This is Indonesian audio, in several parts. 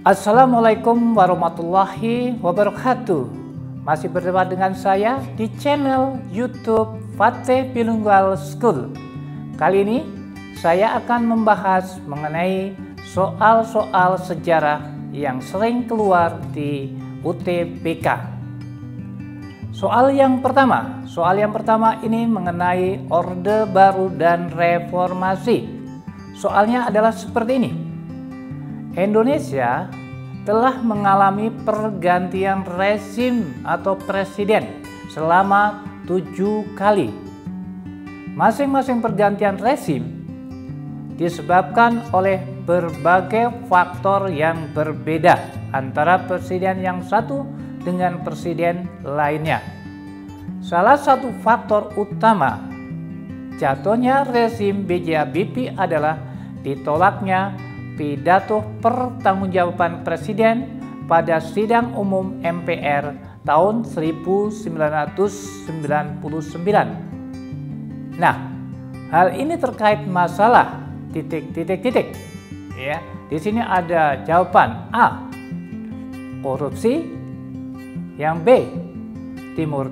Assalamualaikum warahmatullahi wabarakatuh. Masih berjumpa dengan saya di channel YouTube Fateh Bilingual School. Kali ini saya akan membahas mengenai soal-soal sejarah yang sering keluar di UTBK. Soal yang pertama ini mengenai Orde Baru dan Reformasi. Soalnya adalah seperti ini. Indonesia telah mengalami pergantian rezim atau presiden selama 7 kali. Masing-masing pergantian rezim disebabkan oleh berbagai faktor yang berbeda antara presiden yang satu dengan presiden lainnya. Salah satu faktor utama jatuhnya rezim B.J. Habibie adalah ditolaknya pidato pertanggungjawaban presiden pada sidang umum MPR tahun 1999. Nah, hal ini terkait masalah titik. Ya, di sini ada jawaban A, korupsi, yang B, Timur,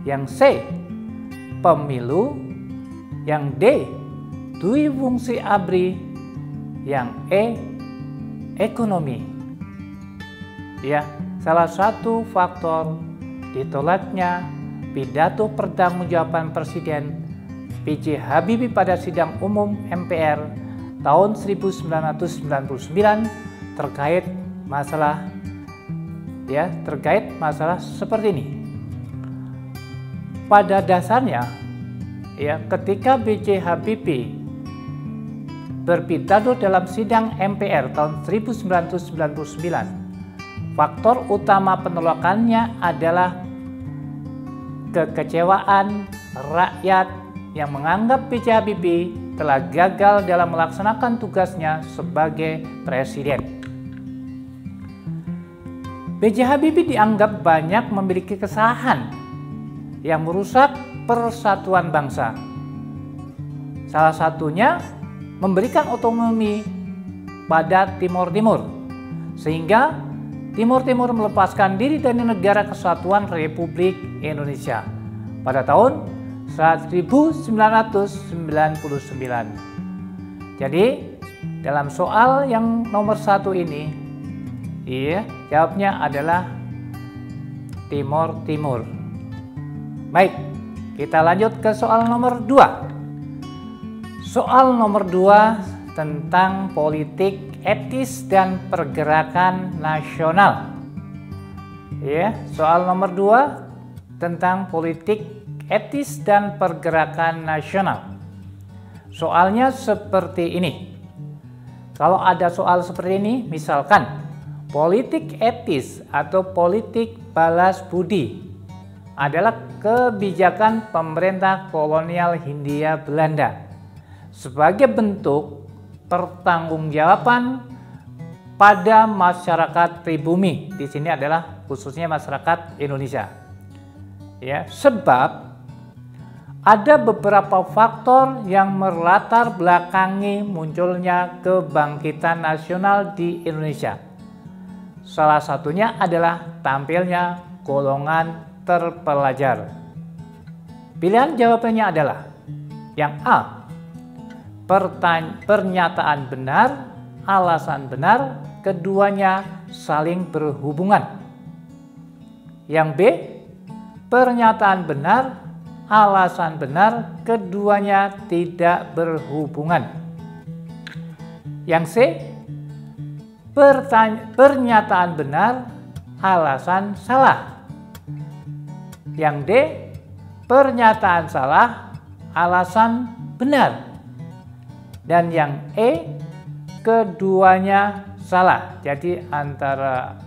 yang C, pemilu, yang D, Dwi Fungsi ABRI, yang E, ekonomi. Ya, salah satu faktor ditolaknya pidato pertanggungjawaban Presiden B.J. Habibie pada sidang umum MPR tahun 1999 terkait masalah seperti ini. Pada dasarnya, ketika B.J. Habibie berpidato dalam sidang MPR tahun 1999, faktor utama penolakannya adalah kekecewaan rakyat yang menganggap B.J. Habibie telah gagal dalam melaksanakan tugasnya sebagai presiden. B.J. Habibie dianggap banyak memiliki kesalahan yang merusak persatuan bangsa. Salah satunya memberikan otonomi pada Timur, sehingga Timur melepaskan diri dari Negara Kesatuan Republik Indonesia pada tahun 1999. Jadi dalam soal yang nomor 1 ini, jawabnya adalah Timur. Baik, kita lanjut ke soal nomor 2. Soal nomor 2 tentang politik etis dan pergerakan nasional. Soal nomor 2 tentang politik etis dan pergerakan nasional. Soalnya seperti ini. Kalau ada soal seperti ini, misalkan politik etis atau politik balas budi adalah kebijakan pemerintah kolonial Hindia Belanda sebagai bentuk pertanggungjawaban pada masyarakat pribumi. Di sini adalah khususnya masyarakat Indonesia. Sebab ada beberapa faktor yang melatar belakangi munculnya kebangkitan nasional di Indonesia. Salah satunya adalah tampilnya golongan terpelajar. Pilihan jawabannya adalah yang A, pernyataan benar, alasan benar, keduanya saling berhubungan. Yang B, pernyataan benar, alasan benar, keduanya tidak berhubungan. Yang C, pernyataan benar, alasan salah. Yang D, pernyataan salah, alasan benar. Dan yang E, keduanya salah. Jadi antara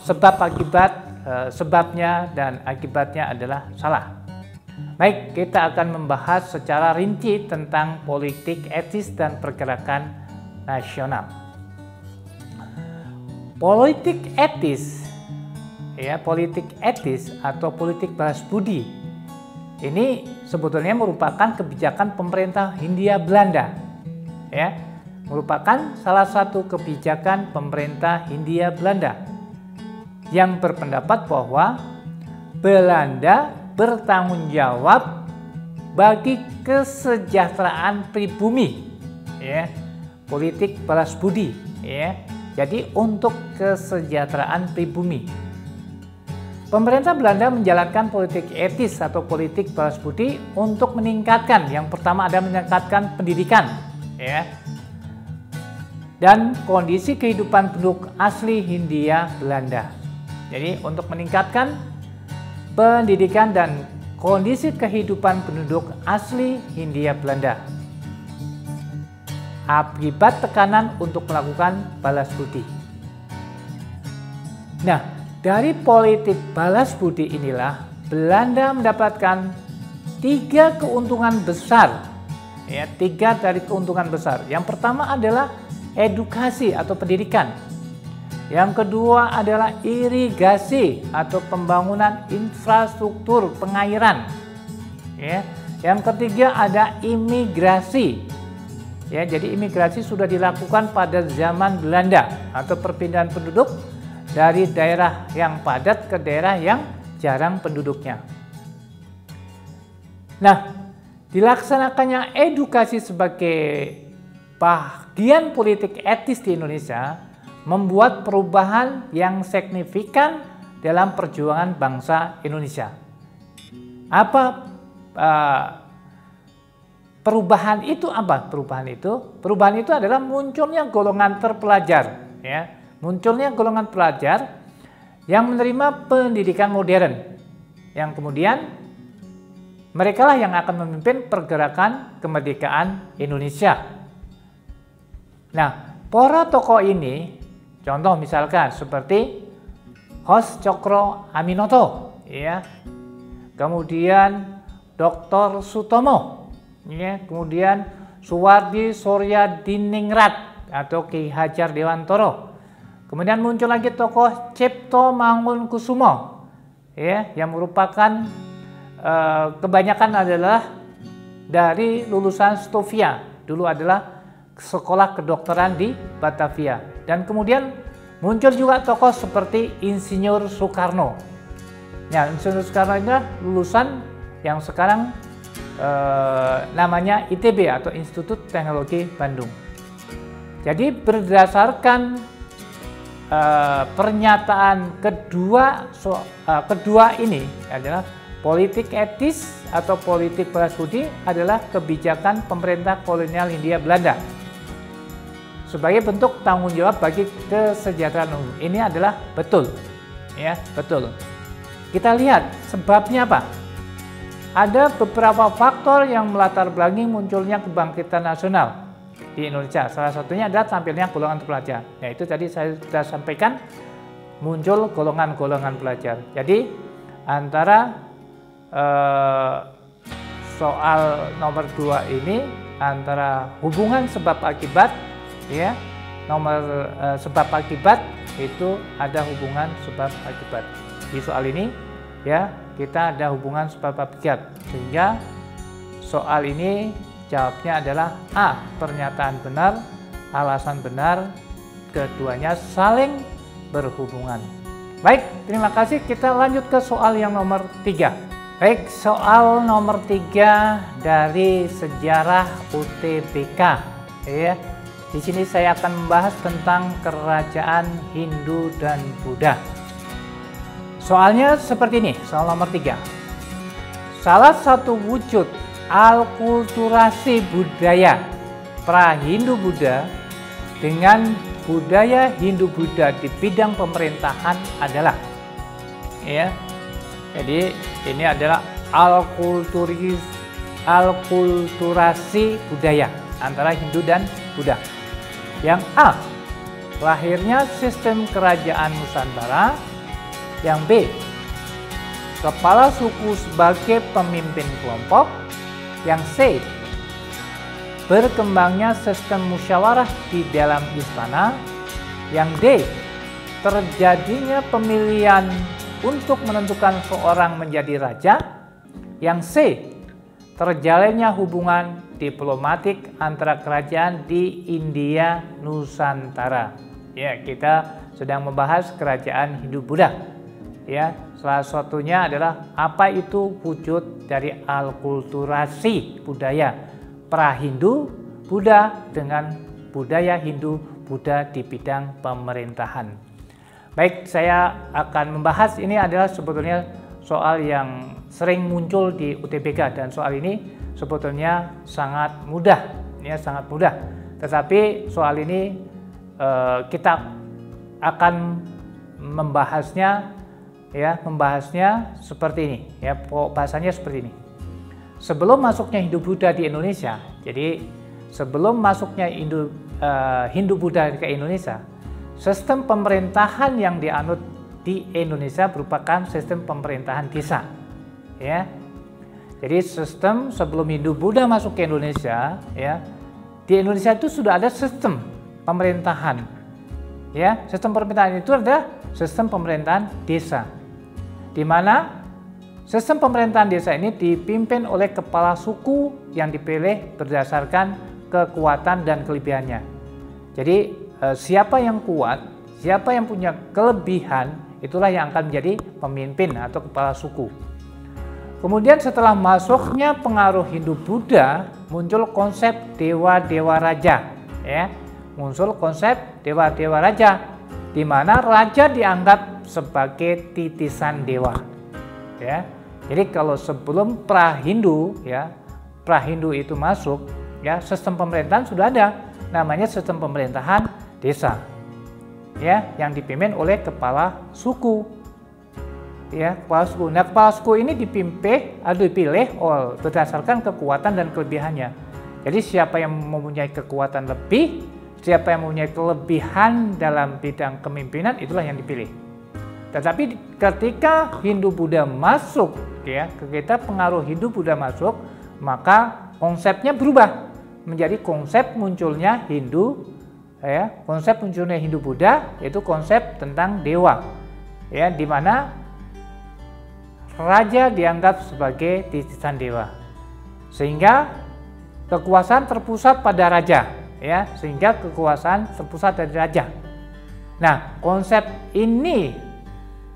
sebab akibat, sebabnya dan akibatnya adalah salah. Baik, kita akan membahas secara rinci tentang politik etis dan pergerakan nasional. Politik etis atau politik balas budi ini sebetulnya merupakan kebijakan pemerintah Hindia Belanda ya, merupakan salah satu kebijakan pemerintah Hindia Belanda yang berpendapat bahwa Belanda bertanggung jawab bagi kesejahteraan pribumi, ya, politik balas budi, ya. Jadi untuk kesejahteraan pribumi, pemerintah Belanda menjalankan politik etis atau politik balas budi untuk meningkatkan, yang pertama ada meningkatkan pendidikan, ya, dan kondisi kehidupan penduduk asli Hindia Belanda. Jadi untuk meningkatkan pendidikan dan kondisi kehidupan penduduk asli Hindia Belanda akibat tekanan untuk melakukan balas budi. Nah, dari politik balas budi inilah Belanda mendapatkan 3 keuntungan besar, ya, 3 dari keuntungan besar. Yang pertama adalah edukasi atau pendidikan. Yang kedua adalah irigasi atau pembangunan infrastruktur pengairan. Ya. Yang ketiga ada imigrasi. Ya, jadi imigrasi sudah dilakukan pada zaman Belanda atau perpindahan penduduk dari daerah yang padat ke daerah yang jarang penduduknya. Nah, dilaksanakannya edukasi sebagai bagian politik etis di Indonesia membuat perubahan yang signifikan dalam perjuangan bangsa Indonesia. Apa perubahan itu? Apa perubahan itu? Perubahan itu adalah munculnya golongan terpelajar, ya, munculnya golongan pelajar yang menerima pendidikan modern, yang kemudian mereka lah yang akan memimpin pergerakan kemerdekaan Indonesia. Nah, para tokoh ini, contoh misalkan seperti Hos Cokro Aminoto, ya, kemudian Dr. Sutomo, ya, kemudian Suwardi Surya Diningrat atau Ki Hajar Dewantoro. Kemudian muncul lagi tokoh Cipto Mangunkusumo, ya, yang merupakan kebanyakan adalah dari lulusan Stovia, dulu adalah sekolah kedokteran di Batavia. Dan kemudian muncul juga tokoh seperti Insinyur Soekarno. Ya, Insinyur Soekarno adalah lulusan yang sekarang namanya ITB atau Institut Teknologi Bandung. Jadi berdasarkan pernyataan kedua ini adalah politik etis atau politik balas budi adalah kebijakan pemerintah kolonial Hindia Belanda sebagai bentuk tanggung jawab bagi kesejahteraan umum. Ini adalah betul, ya, betul. Kita lihat sebabnya apa? Ada beberapa faktor yang melatar belakangi munculnya kebangkitan nasional di Indonesia. Salah satunya adalah tampilnya golongan pelajar. Ya, itu tadi saya sudah sampaikan, muncul golongan-golongan pelajar. Jadi antara soal nomor 2 ini antara hubungan sebab akibat, ya, nomor sebab akibat itu ada hubungan sebab akibat. Di soal ini, ya, kita ada hubungan sebab akibat, sehingga soal ini jawabnya adalah A, pernyataan benar, alasan benar, keduanya saling berhubungan. Baik, terima kasih. Kita lanjut ke soal yang nomor 3. Baik, soal nomor 3 dari sejarah UTBK, ya. Di sini saya akan membahas tentang kerajaan Hindu dan Buddha. Soalnya seperti ini, soal nomor 3. Salah satu wujud alkulturasi budaya pra-Hindu-Buddha dengan budaya Hindu-Buddha di bidang pemerintahan adalah, ya, jadi ini adalah alkulturasi budaya antara Hindu dan Buddha. Yang A, lahirnya sistem kerajaan Nusantara. Yang B, kepala suku sebagai pemimpin kelompok. Yang C, berkembangnya sistem musyawarah di dalam istana. Yang D, terjadinya pemilihan untuk menentukan seorang menjadi raja. Yang C, terjalinnya hubungan diplomatik antara kerajaan di India Nusantara. Ya, kita sedang membahas kerajaan Hindu-Buddha. Ya, salah satunya adalah apa itu wujud dari alkulturasi budaya pra-Hindu Buddha dengan budaya Hindu Buddha di bidang pemerintahan. Baik, saya akan membahas, ini adalah sebetulnya soal yang sering muncul di UTBK, dan soal ini sebetulnya sangat mudah, ya sangat mudah. Tetapi soal ini kita akan membahasnya, ya membahasnya seperti ini, ya bahasanya seperti ini. Sebelum masuknya Hindu-Buddha di Indonesia, jadi sebelum masuknya Hindu-Buddha ke Indonesia, sistem pemerintahan yang dianut di Indonesia merupakan sistem pemerintahan desa. Ya, jadi sistem sebelum Hindu-Buddha masuk ke Indonesia, ya di Indonesia itu sudah ada sistem pemerintahan. Ya, sistem pemerintahan itu adalah sistem pemerintahan desa, di mana sistem pemerintahan desa ini dipimpin oleh kepala suku yang dipilih berdasarkan kekuatan dan kelebihannya. Jadi siapa yang kuat, siapa yang punya kelebihan, itulah yang akan menjadi pemimpin atau kepala suku. Kemudian setelah masuknya pengaruh Hindu-Buddha, muncul konsep dewa-dewa raja. Ya, muncul konsep dewa-dewa raja, di mana raja dianggap sebagai titisan dewa. Ya, jadi kalau sebelum pra-Hindu, ya pra-Hindu itu masuk, ya sistem pemerintahan sudah ada, namanya sistem pemerintahan desa. Ya, yang dipimpin oleh kepala suku. Ya, kepala suku. Nah, kepala suku ini dipilih berdasarkan kekuatan dan kelebihannya. Jadi siapa yang mempunyai kekuatan lebih, siapa yang mempunyai kelebihan dalam bidang kepemimpinan, itulah yang dipilih. Tetapi ketika Hindu-Buddha masuk, ya, ketika pengaruh Hindu-Buddha masuk, maka konsepnya berubah menjadi konsep munculnya konsep munculnya Hindu-Buddha, yaitu konsep tentang dewa, ya, di mana raja dianggap sebagai titisan dewa, sehingga kekuasaan terpusat pada raja, ya, sehingga kekuasaan terpusat dari raja. Nah, konsep ini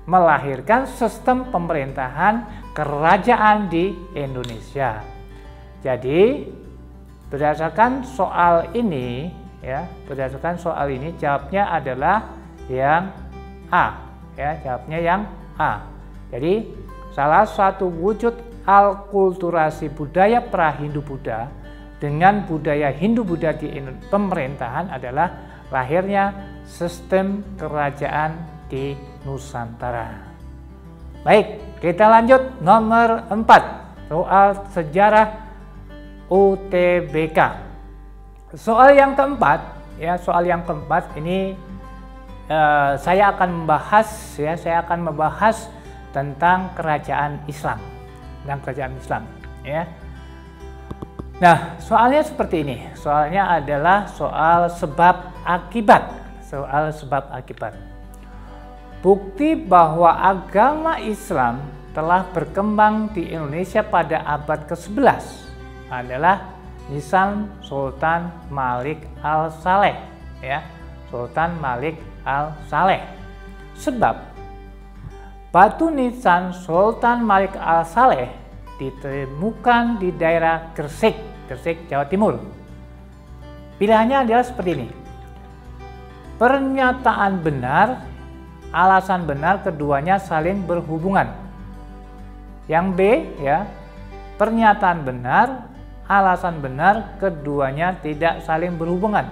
melahirkan sistem pemerintahan kerajaan di Indonesia. Jadi berdasarkan soal ini, ya, berdasarkan soal ini jawabnya adalah yang A, ya, jawabnya yang A. Jadi salah satu wujud alkulturasi budaya pra-Hindu-Buddha dengan budaya Hindu-Buddha di pemerintahan adalah lahirnya sistem kerajaan di Nusantara. Baik, kita lanjut nomor 4, soal sejarah UTBK. Soal yang keempat, ya, soal yang keempat ini saya akan membahas tentang kerajaan Islam, ya. Nah, soalnya seperti ini. Soalnya adalah soal sebab akibat. Bukti bahwa agama Islam telah berkembang di Indonesia pada abad ke-11 adalah nisan Sultan Malik Al-Saleh, ya, Sultan Malik Al-Saleh. Sebab batu nisan Sultan Malik Al-Saleh ditemukan di daerah Gresik, Jawa Timur. Pilihannya adalah seperti ini. Pernyataan benar, alasan benar, keduanya saling berhubungan. Yang B, ya, pernyataan benar, alasan benar, keduanya tidak saling berhubungan.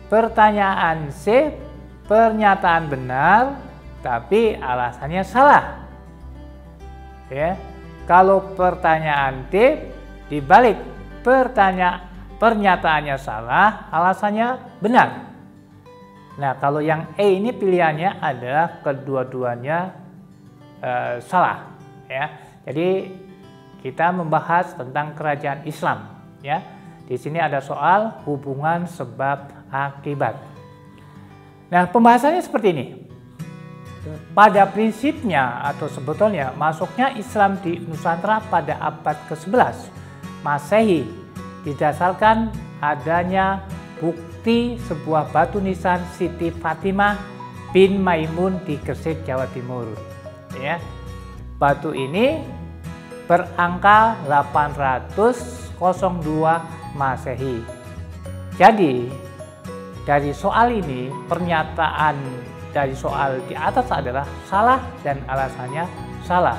Pertanyaan C, pernyataan benar, tapi alasannya salah. Ya, kalau pertanyaan D dibalik, pernyataannya salah, alasannya benar. Nah, kalau yang E ini pilihannya adalah kedua-duanya salah, ya. Jadi kita membahas tentang kerajaan Islam, ya. Di sini ada soal hubungan sebab akibat. Nah, pembahasannya seperti ini. pada prinsipnya atau sebetulnya masuknya Islam di Nusantara pada abad ke-11 Masehi didasarkan adanya bukti sebuah batu nisan Siti Fatimah bin Maimun di Gresik, Jawa Timur. Ya. Batu ini berangka 802 Masehi. Jadi dari soal ini, pernyataan dari soal di atas adalah salah dan alasannya salah,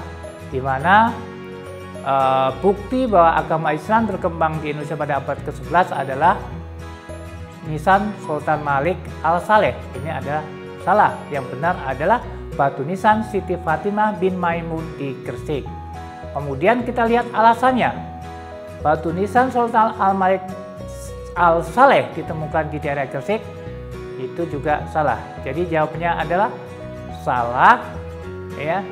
di mana bukti bahwa agama Islam berkembang di Indonesia pada abad ke-11 adalah nisan Sultan Malik Al-Saleh. Ini adalah salah. Yang benar adalah batu nisan Siti Fatimah bin Maimun di Gresik. Kemudian kita lihat alasannya. Batu nisan Sultan Al-Malik Al-Saleh ditemukan di daerah Gresik, itu juga salah. Jadi jawabnya adalah salah, ya.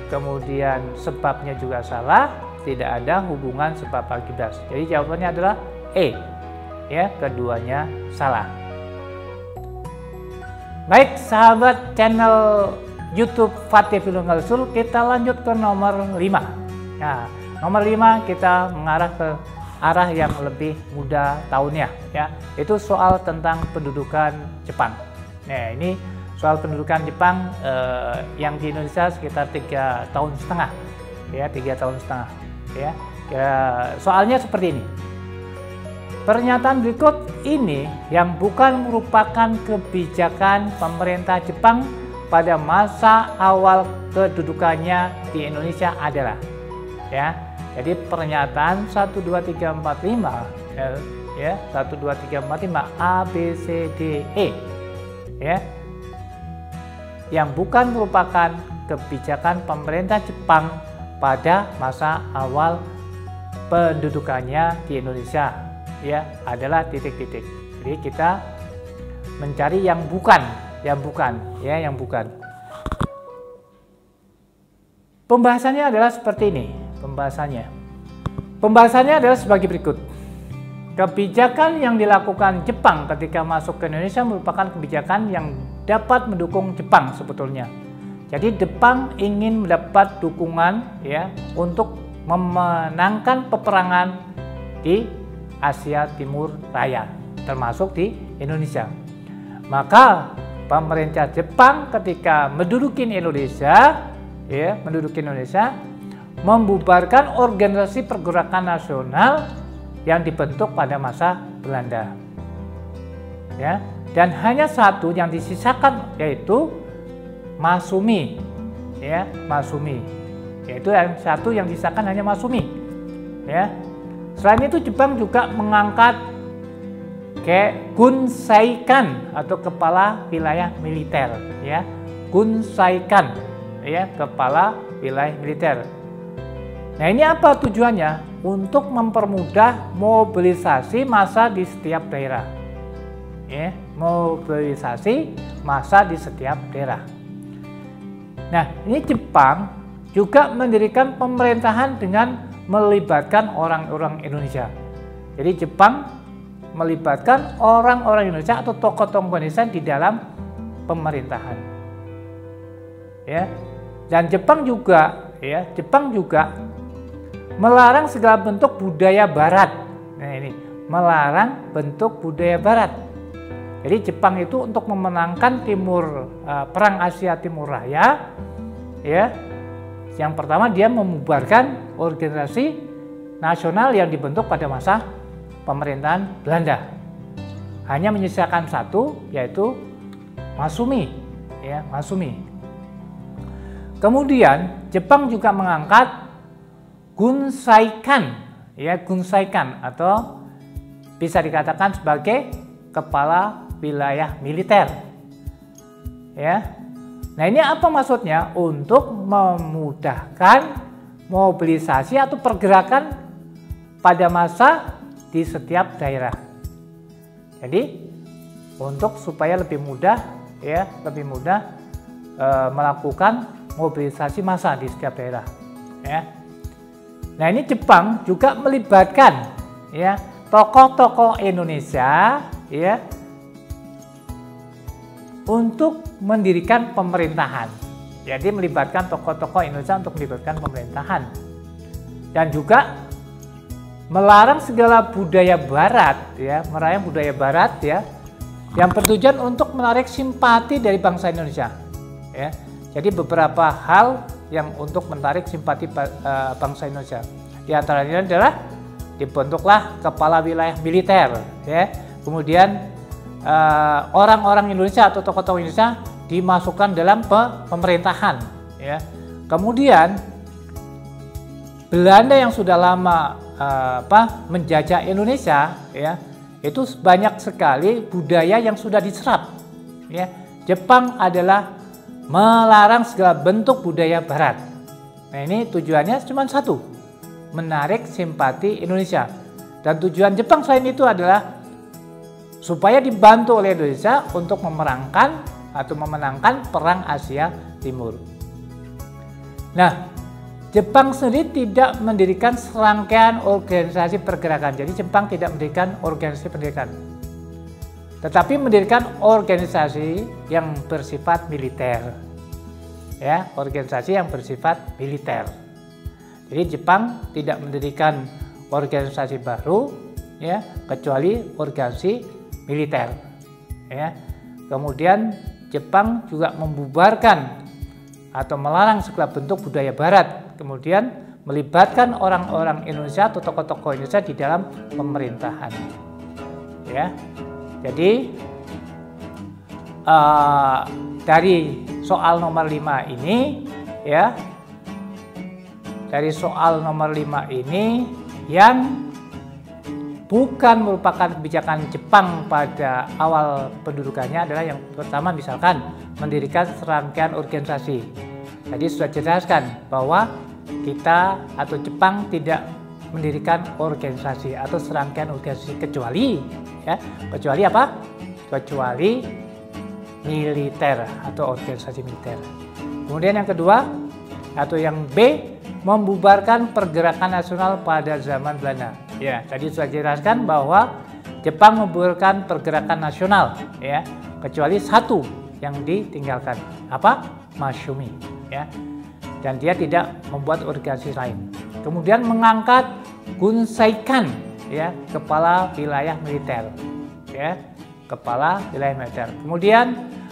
Kemudian sebabnya juga salah, tidak ada hubungan sebab akibat. Jadi jawabannya adalah E. Ya, keduanya salah. Baik, sahabat channel YouTube Fatih Filung Al-Usul, kita lanjut ke nomor 5. Nah, nomor 5 kita mengarah ke arah yang lebih mudah tahunnya, ya. Itu soal tentang pendudukan Jepang. Nah, ini soal pendudukan Jepang yang di Indonesia sekitar 3,5 tahun, ya, 3,5 tahun, ya. Soalnya seperti ini. Pernyataan berikut ini yang bukan merupakan kebijakan pemerintah Jepang pada masa awal kedudukannya di Indonesia adalah, ya. Jadi pernyataan 1, 2, 3, 4, 5, ya, 1, 2, 3, 4, 5 A, B, C, D, E, ya, yang bukan merupakan kebijakan pemerintah Jepang pada masa awal pendudukannya di Indonesia, ya, adalah titik-titik. Jadi kita mencari yang bukan, ya, yang bukan. Pembahasannya adalah seperti ini. Pembahasannya adalah sebagai berikut. Kebijakan yang dilakukan Jepang ketika masuk ke Indonesia merupakan kebijakan yang dapat mendukung Jepang sebetulnya. Jadi Jepang ingin mendapat dukungan, ya, untuk memenangkan peperangan di Asia Timur Raya, termasuk di Indonesia. Maka pemerintah Jepang ketika menduduki Indonesia, ya, membubarkan organisasi pergerakan nasional yang dibentuk pada masa Belanda, ya, dan hanya satu yang disisakan, yaitu Masumi, ya, yaitu yang satu yang disisakan hanya Masumi, ya. Selain itu Jepang juga mengangkat Gunsaikan atau kepala wilayah militer, ya, Gunsaikan, ya, kepala wilayah militer. Nah, ini apa tujuannya? Untuk mempermudah mobilisasi massa di setiap daerah, ya, mobilisasi massa di setiap daerah. Nah, ini Jepang juga mendirikan pemerintahan dengan melibatkan orang-orang Indonesia. Jadi Jepang melibatkan orang-orang Indonesia atau tokoh-tokoh Indonesia di dalam pemerintahan, ya. Dan Jepang juga melarang segala bentuk budaya Barat. Nah, ini melarang bentuk budaya Barat. Jadi Jepang itu untuk memenangkan perang Asia Timur Raya, ya. Yang pertama dia membubarkan organisasi nasional yang dibentuk pada masa pemerintahan Belanda. Hanya menyisakan satu, yaitu Masumi, ya, Masumi. Kemudian Jepang juga mengangkat Gunsaikan, ya, Gunsaikan, atau bisa dikatakan sebagai kepala wilayah militer, ya. Nah, ini apa maksudnya? Untuk memudahkan mobilisasi atau pergerakan pada masa di setiap daerah. Jadi untuk supaya lebih mudah, ya, melakukan mobilisasi massa di setiap daerah, ya. Nah, ini Jepang juga melibatkan, ya, tokoh-tokoh Indonesia, ya, untuk mendirikan pemerintahan. Jadi melibatkan tokoh-tokoh Indonesia untuk melibatkan pemerintahan. Dan juga melarang segala budaya barat, ya, melarang budaya barat, ya, yang bertujuan untuk menarik simpati dari bangsa Indonesia. Ya. Jadi beberapa hal yang untuk menarik simpati bangsa Indonesia. Di antaranya adalah dibentuklah kepala wilayah militer, ya. Kemudian orang-orang Indonesia atau tokoh-tokoh Indonesia dimasukkan dalam pemerintahan, ya. Kemudian Belanda yang sudah lama menjajah Indonesia, ya, itu banyak sekali budaya yang sudah diserap, ya. Jepang adalah melarang segala bentuk budaya barat. Nah, ini tujuannya cuma satu, menarik simpati Indonesia. Dan tujuan Jepang selain itu adalah supaya dibantu oleh Indonesia untuk memenangkan perang Asia Timur. Nah, Jepang sendiri tidak mendirikan serangkaian organisasi pergerakan. Jadi Jepang tidak mendirikan organisasi pendidikan, tetapi mendirikan organisasi yang bersifat militer. Ya, organisasi yang bersifat militer. Jadi Jepang tidak mendirikan organisasi baru, ya, kecuali organisasi militer. Ya. Kemudian Jepang juga membubarkan atau melarang segala bentuk budaya barat, kemudian melibatkan orang-orang Indonesia atau tokoh-tokoh Indonesia di dalam pemerintahan. Ya, jadi dari soal nomor 5 ini, ya, dari soal nomor 5 ini yang bukan merupakan kebijakan Jepang pada awal pendudukannya adalah yang pertama, misalkan mendirikan serangkaian organisasi. Tadi sudah jelaskan bahwa kita atau Jepang tidak mendirikan organisasi atau serangkaian organisasi kecuali, ya, kecuali apa? Kecuali militer atau organisasi militer. Kemudian yang kedua atau yang B, membubarkan pergerakan nasional pada zaman Belanda. Ya, tadi sudah jelaskan bahwa Jepang membubarkan pergerakan nasional, ya, kecuali satu yang ditinggalkan, apa? Masyumi, ya. Dan dia tidak membuat organisasi lain. Kemudian mengangkat Gun Saikan, ya, kepala wilayah militer, ya, kepala wilayah militer. Kemudian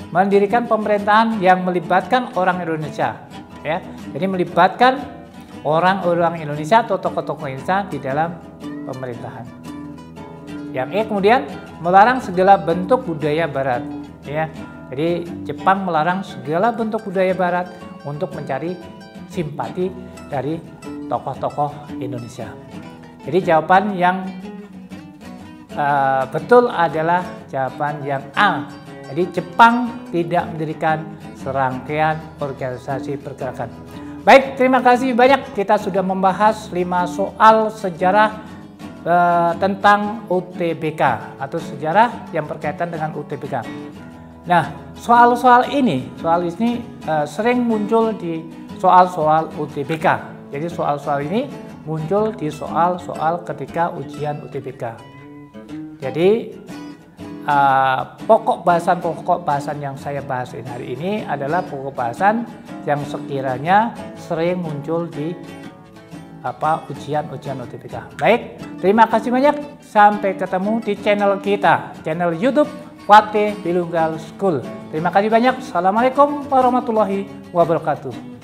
mendirikan pemerintahan yang melibatkan orang Indonesia, ya. Jadi melibatkan orang-orang Indonesia atau tokoh-tokoh Indonesia di dalam pemerintahan. Yang E kemudian melarang segala bentuk budaya barat, ya. Jadi Jepang melarang segala bentuk budaya barat untuk mencari simpati dari tokoh-tokoh Indonesia. Jadi jawaban yang betul adalah jawaban yang A. Jadi Jepang tidak mendirikan serangkaian organisasi pergerakan. Baik, terima kasih banyak. Kita sudah membahas 5 soal sejarah tentang UTBK atau sejarah yang berkaitan dengan UTBK. Nah, soal ini sering muncul di soal-soal UTBK. Jadi soal-soal ini muncul di soal-soal ketika ujian UTBK. Jadi pokok bahasan yang saya bahas hari ini adalah pokok bahasan yang sekiranya sering muncul di ujian UTBK. Baik, terima kasih banyak. Sampai ketemu di channel kita, channel YouTube Fatih Bilunggal School. Terima kasih banyak. Assalamualaikum warahmatullahi wabarakatuh.